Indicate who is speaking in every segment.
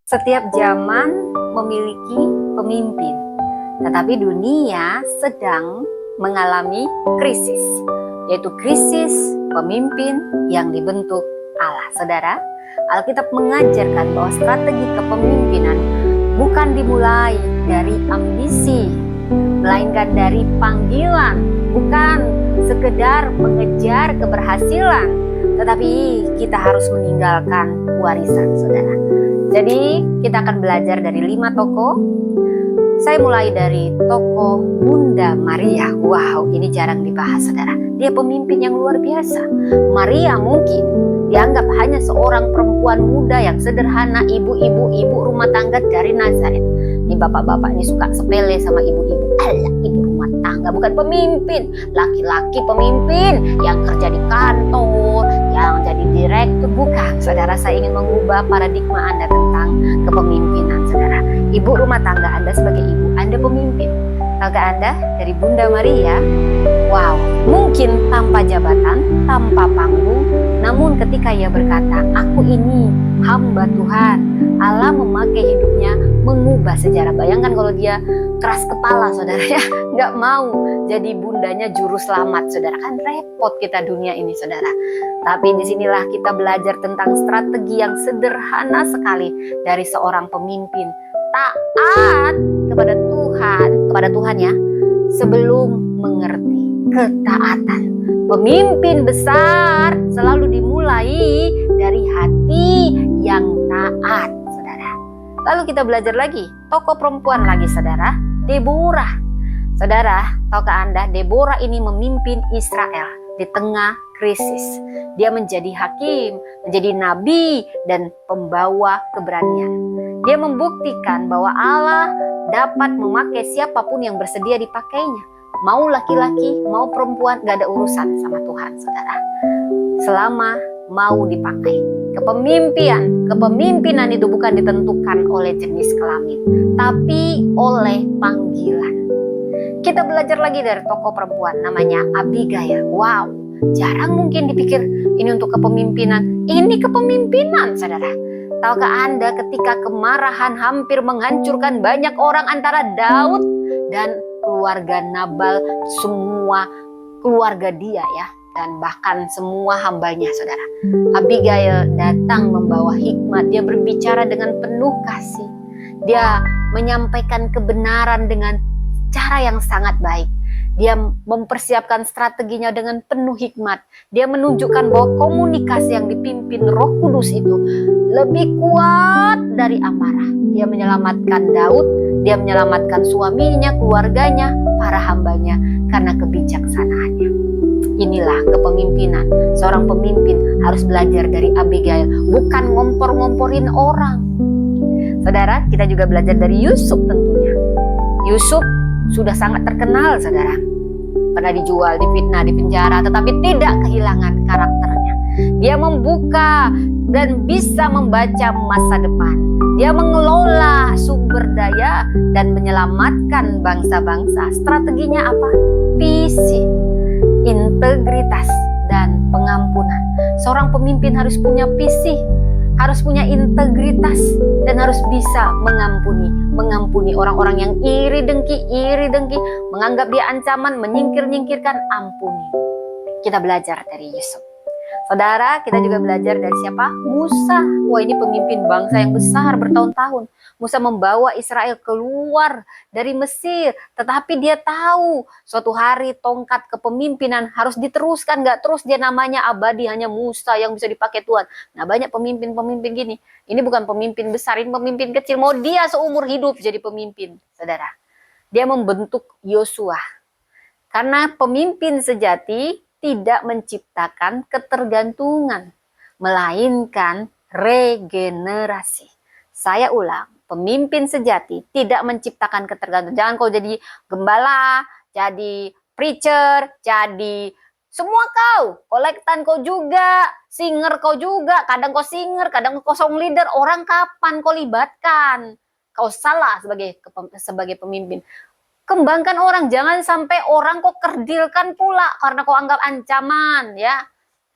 Speaker 1: Setiap zaman memiliki pemimpin, tetapi dunia sedang mengalami krisis, yaitu krisis pemimpin yang dibentuk Allah. Saudara, Alkitab mengajarkan bahwa strategi kepemimpinan bukan dimulai dari ambisi, melainkan dari panggilan, bukan sekedar mengejar keberhasilan, tetapi kita harus meninggalkan warisan, saudara. Jadi kita akan belajar dari 5 tokoh. Saya mulai dari tokoh Bunda Maria. Wow, ini jarang dibahas, saudara. Dia pemimpin yang luar biasa. Maria mungkin dianggap hanya seorang perempuan muda yang sederhana, ibu rumah tangga dari Nazaret. Ini bapak-bapak ini suka sepele sama ibu-ibu. Alah, ibu rumah tangga bukan pemimpin. Laki-laki pemimpin yang kerja di kantor, yang jadi direktur. Bukan, saudara, saya ingin mengubah paradigma Anda tentang kepemimpinan, saudara. Ibu rumah tangga Anda sebagai ibu, Anda pemimpin. Tahukah Anda dari Bunda Maria? Wow, mungkin tanpa jabatan, tanpa panggung, namun ketika ia berkata, aku ini hamba Tuhan, Allah memakai hidupnya mengubah sejarah. Bayangkan kalau dia keras kepala, saudara, ya, nggak mau jadi bundanya juru selamat, saudara, kan repot kita dunia ini, saudara. Tapi disinilah kita belajar tentang strategi yang sederhana sekali dari seorang pemimpin. Taat kepada Tuhan ya, sebelum mengerti ketaatan. Pemimpin besar selalu dimulai dari hati yang taat, saudara. Lalu kita belajar lagi, tokoh perempuan lagi, saudara, Deborah. Saudara, tahukah Anda, Deborah ini memimpin Israel di tengah krisis. Dia menjadi hakim, menjadi nabi, dan pembawa keberanian. Dia membuktikan bahwa Allah dapat memakai siapapun yang bersedia dipakainya. Mau laki-laki, mau perempuan, gak ada urusan sama Tuhan, saudara. Selama mau dipakai. Kepemimpinan itu bukan ditentukan oleh jenis kelamin, tapi oleh panggilan. Kita belajar lagi dari tokoh perempuan namanya Abigail. Wow, jarang mungkin dipikir ini untuk kepemimpinan. Ini kepemimpinan, saudara. Tahukah Anda ketika kemarahan hampir menghancurkan banyak orang antara Daud dan keluarga Nabal, semua keluarga dia ya, dan bahkan semua hambanya, saudara. Abigail datang membawa hikmat. Dia berbicara dengan penuh kasih. Dia menyampaikan kebenaran dengan cara yang sangat baik. Dia mempersiapkan strateginya dengan penuh hikmat. Dia menunjukkan bahwa komunikasi yang dipimpin Roh Kudus itu lebih kuat dari amarah. Dia menyelamatkan Daud, dia menyelamatkan suaminya, keluarganya, para hambanya karena kebijaksanaannya. Inilah kepemimpinan. Seorang pemimpin harus belajar dari Abigail, bukan ngompor-ngomporin orang. Saudara, kita juga belajar dari Yusuf tentunya. Yusuf sudah sangat terkenal, saudara. Pernah dijual, difitnah, dipenjara, tetapi tidak kehilangan karakternya. Dia membuka dan bisa membaca masa depan. Dia mengelola sumber daya dan menyelamatkan bangsa-bangsa. Strateginya apa? Visi, integritas, dan pengampunan. Seorang pemimpin harus punya visi, harus punya integritas, dan harus bisa mengampuni orang-orang yang iri dengki, menganggap dia ancaman, menyingkirkan, ampuni. Kita belajar dari Yusuf. Saudara, kita juga belajar dari siapa? Musa. Wah, ini pemimpin bangsa yang besar bertahun-tahun. Musa membawa Israel keluar dari Mesir, tetapi dia tahu suatu hari tongkat kepemimpinan harus diteruskan, gak terus dia namanya abadi, hanya Musa yang bisa dipakai Tuhan. Nah, banyak pemimpin-pemimpin gini. Ini bukan pemimpin besar, ini pemimpin kecil. Mau dia seumur hidup jadi pemimpin, saudara. Dia membentuk Yosua. Karena pemimpin sejati tidak menciptakan ketergantungan, melainkan regenerasi. Saya ulang, pemimpin sejati tidak menciptakan ketergantungan. Jangan kau jadi gembala, jadi preacher, jadi semua kau, kolektan kau juga, singer kau juga, kadang kau singer, kadang kau song leader. Orang kapan kau libatkan? Kau salah sebagai pemimpin. Kembangkan orang, jangan sampai orang kok kerdilkan pula karena kau anggap ancaman, ya.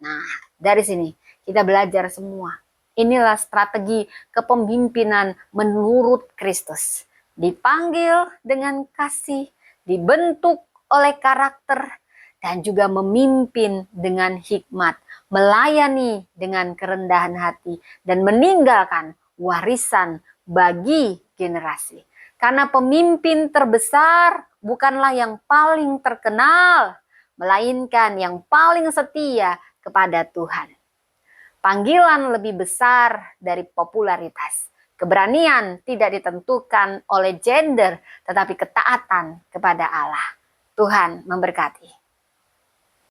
Speaker 1: Nah, dari sini kita belajar semua. Inilah strategi kepemimpinan menurut Kristus. Dipanggil dengan kasih, dibentuk oleh karakter, dan juga memimpin dengan hikmat, melayani dengan kerendahan hati, dan meninggalkan warisan bagi generasi. Karena pemimpin terbesar bukanlah yang paling terkenal, melainkan yang paling setia kepada Tuhan. Panggilan lebih besar dari popularitas. Keberanian tidak ditentukan oleh gender, tetapi ketaatan kepada Allah. Tuhan memberkati.